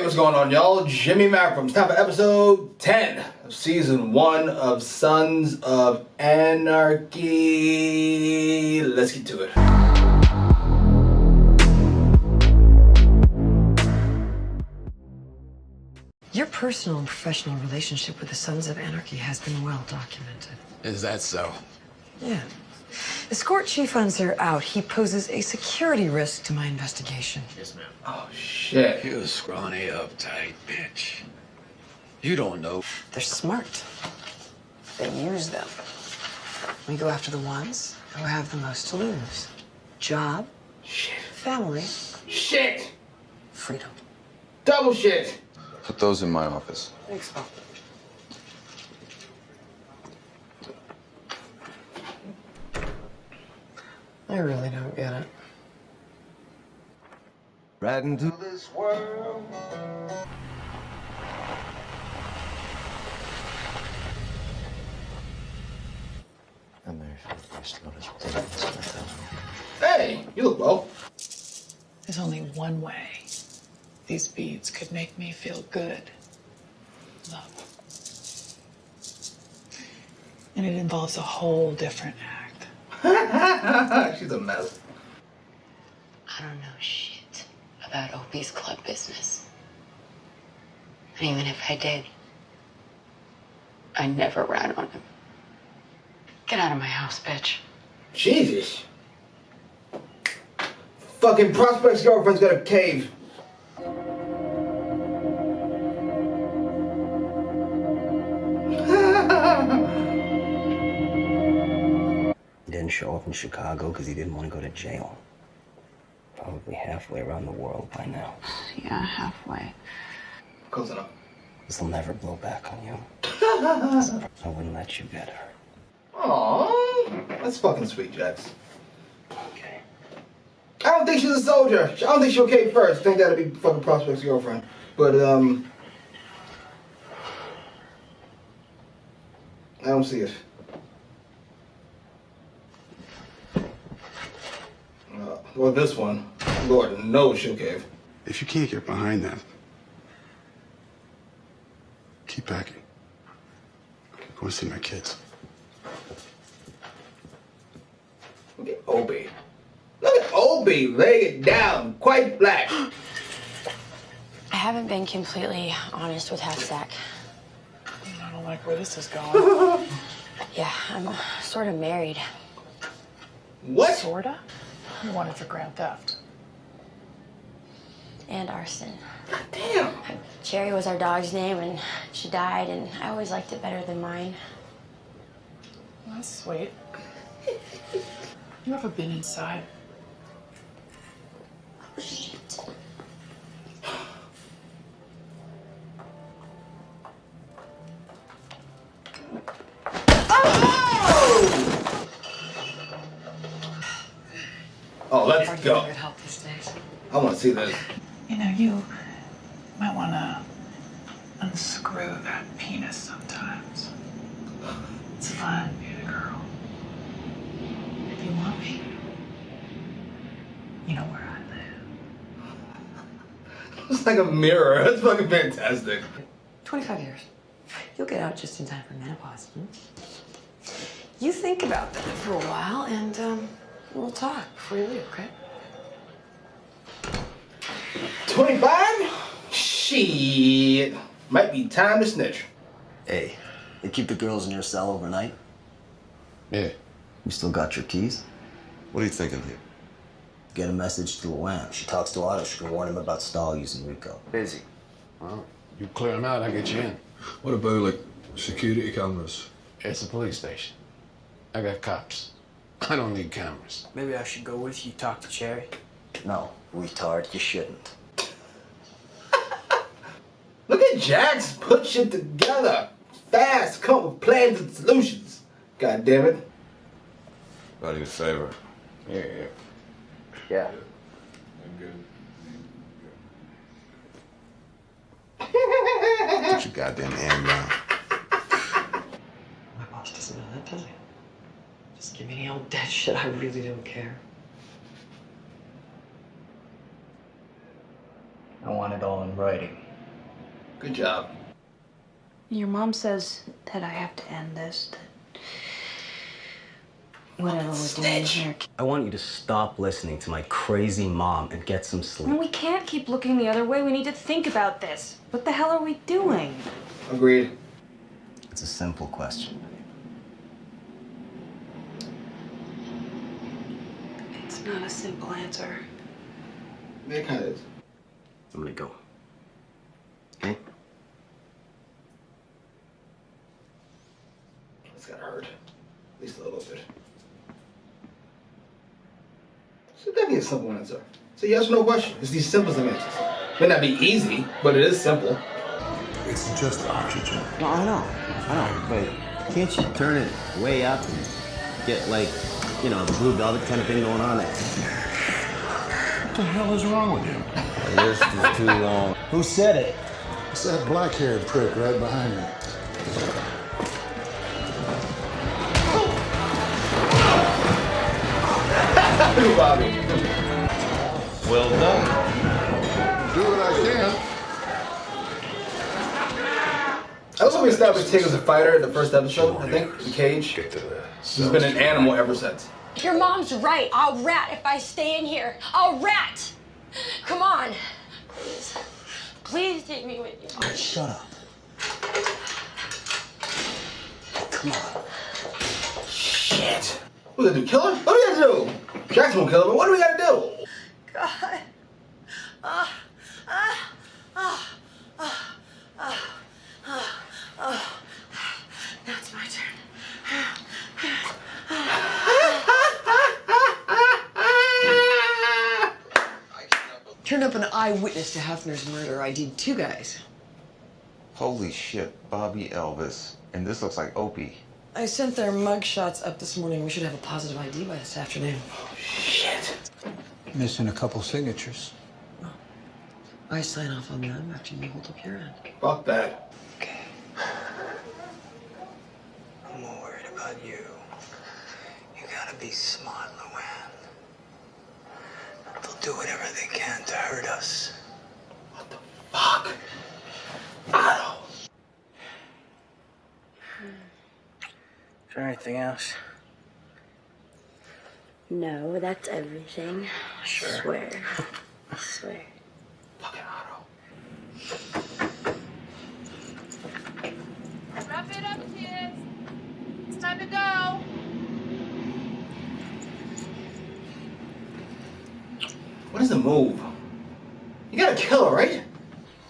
what's going on, y'all? Jimmy Malcolm. It's time for episode 10 of season 1 of Sons of Anarchy. Let's get to it. Your personal and professional relationship with the Sons of Anarchy has been well documented. Is that so? Yeah. Escort chief Unser out. He poses a security risk to my investigation. Yes, ma'am. Oh, shit. You scrawny, uptight bitch. You don't know. They're smart. They use them. We go after the ones who have the most to lose. Job, Shit. family, Shit. freedom. Double shit. Put those in my office. Thanks, Paul. I really don't get it. Right into this world. Hey, you look well. There's only one way these beads could make me feel good. Love. And it involves a whole different act. She's a mess. I don't know shit about Opie's club business. And even if I did, I never ran on him. Get out of my house, bitch. Jesus. Fucking Prospect's girlfriend's got a cave. He didn't show up in Chicago because he didn't want to go to jail. Probably halfway around the world by now. Yeah, halfway. Close enough. This will never blow back on you. I wouldn't let you get her. Aww, that's fucking sweet, Jax. Okay. I don't think she's a soldier. I don't think she'll cave first. I think that'd be fucking Prospect's girlfriend. But, I don't see it. Well, this one, Lord knows she'll cave. If you can't get behind that, keep packing. I'm going to see my kids. Look at Obie. Look at Obie laying it down, quite black. I haven't been completely honest with Half-Sack. I don't like where this is going. Yeah, I'm sort of married. What? Sorta? You wanted for grand theft. And arson. God damn. Cherry was our dog's name, and she died, and I always liked it better than mine. That's sweet. You ever been inside? Oh, shit. Oh, let's Hard to go. get good help these days. I want to see this. You know, you might want to unscrew that penis sometimes. It's fun being a girl. If you want me, you know where I live. It's like a mirror. That's fucking fantastic. 25 years. You'll get out just in time for menopause. You think about that for a while, and we'll talk before you leave, okay? 25? Shit. Might be time to snitch. Hey, they keep the girls in your cell overnight? Yeah. You still got your keys? What are you thinking here? Get a message to Luann. She talks to Otto. She can warn him about Stahl using Rico. Busy. Well, you clear them out, I'll get you in. What about, like, security cameras? It's a police station. I got cops. I don't need cameras. Maybe I should go with you, talk to Cherry? No, retard, you shouldn't. Look at Jax put shit together. Fast, come up with plans and solutions. God damn it. Not even a favor. Yeah. Yeah. Put your goddamn hand down. My boss doesn't know that, does he? Just give me any old dead shit. I really don't care. I want it all in writing. Good job. Your mom says that I have to end this, that whatever we're doing here. I want you to stop listening to my crazy mom and get some sleep. No, we can't keep looking the other way. We need to think about this. What the hell are we doing? Agreed. It's a simple question. It's not a simple answer. It kind of is. I'm gonna go. Okay? It's gotta hurt. At least a little bit. It's definitely a simple answer. It's a yes or no question. It's the simplest of answers. May not be easy, but it is simple. It's just oxygen. No, I know, but can't you turn it way up and get like, you know, the Blue Velvet kind of thing going on there? What the hell is wrong with you? The list is too long. Who said it? It's that black-haired prick right behind me. Bobby. Well done. Do what I can. I was hoping established Tig was a fighter in the first episode, I think, in Cage. Get to the He's been an animal ever since. Your mom's right. I'll rat if I stay in here. I'll rat. Come on. Please. Please take me with you. Oh, shut up. Come on. Shit. What do we gotta do? Kill her? What do we gotta do? Jackson won't kill her, but what do we gotta do? God. Now it's my turn. Turned up an eyewitness to Hefner's murder. I did 2 guys. Holy shit, Bobby Elvis. And this looks like Opie. I sent their mug shots up this morning. We should have a positive ID by this afternoon. Shit. Missing a couple signatures. I sign off on them after you hold up your end. Fuck that. Okay. I'm more worried about you. You gotta be smart, Luann. They'll do whatever they can to hurt us. What the fuck? Otto. Is there anything else? No, that's everything. Sure. I swear. I swear. Fucking Otto. Wrap it up, kids. It's time to go. What is the move? You gotta kill her, right?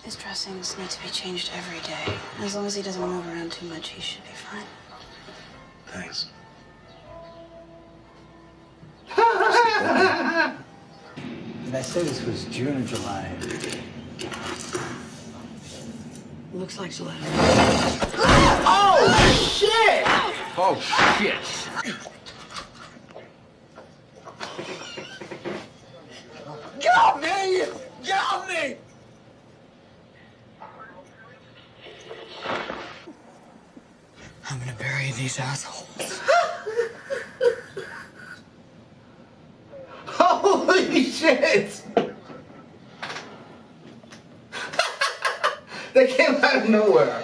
His dressings need to be changed every day. As long as he doesn't move around too much, he should be fine. Thanks. Did I say this was June or July? Looks like July. Oh, shit! Oh, shit. Get off me! Get off me! I'm gonna bury these assholes. Holy shit! That came out of nowhere.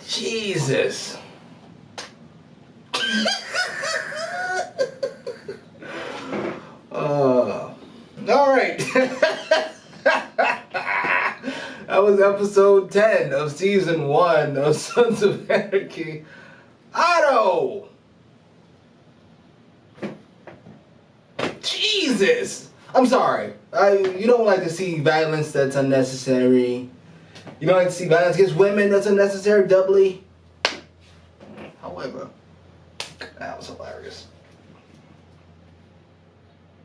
Jesus. All right. That was episode 10 of season 1 of Sons of Anarchy. Otto! Jesus! I'm sorry. You don't like to see violence that's unnecessary. You don't like to see violence against women that's unnecessary, doubly. However, that was hilarious.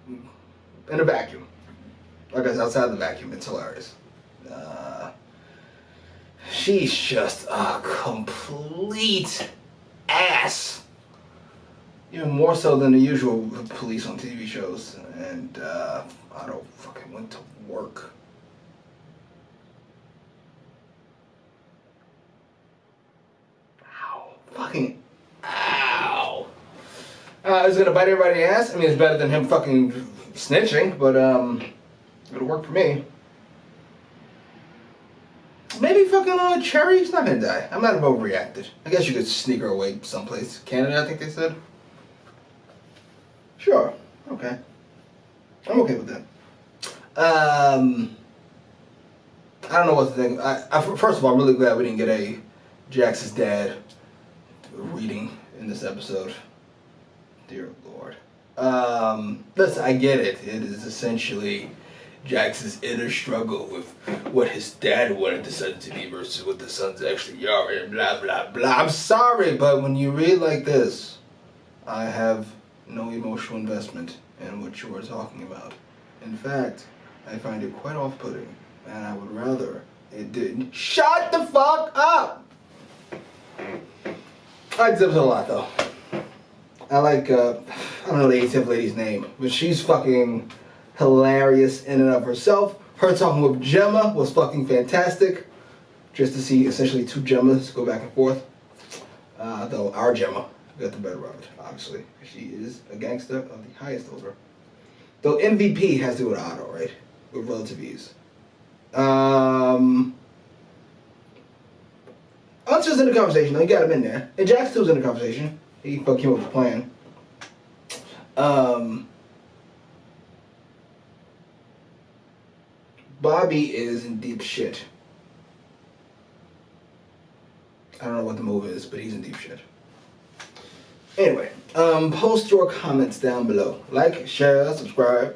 In a vacuum. Like I said, outside the vacuum, it's hilarious. She's just a complete ass. Even more so than the usual police on TV shows. And Otto fucking went to work. Ow. Fucking ow. Is it gonna bite everybody in the ass? I mean, it's better than him fucking snitching, but it'll work for me. Maybe baby fucking Cherry's not gonna die. I might have overreacted. I guess you could sneak her away someplace. Canada, I think they said. Sure. Okay. I'm okay with that. I don't know what to think. First of all, I'm really glad we didn't get a Jax's dad reading in this episode. Dear Lord. Listen, I get it. It is essentially Jax's inner struggle with what his dad wanted the son to be versus what the sons actually are, and blah, blah, blah. I'm sorry, but when you read like this, I have no emotional investment in what you are talking about. In fact, I find it quite off-putting, and I would rather it didn't. Shut the fuck up! I like this episode a lot, though. I like, I don't know the 87th lady's name, but she's fucking hilarious in and of herself. Her talking with Gemma was fucking fantastic. Just to see essentially two Gemmas go back and forth. Though our Gemma got the better of it, obviously. She is a gangster of the highest order. Though MVP has to do with Otto, right? With relative ease. Hunter's in the conversation, though. You got him in there. And Jax too's in the conversation. He fucking came up with a plan. Bobby is in deep shit. I don't know what the move is, but he's in deep shit. Anyway, post your comments down below. Like, share, subscribe.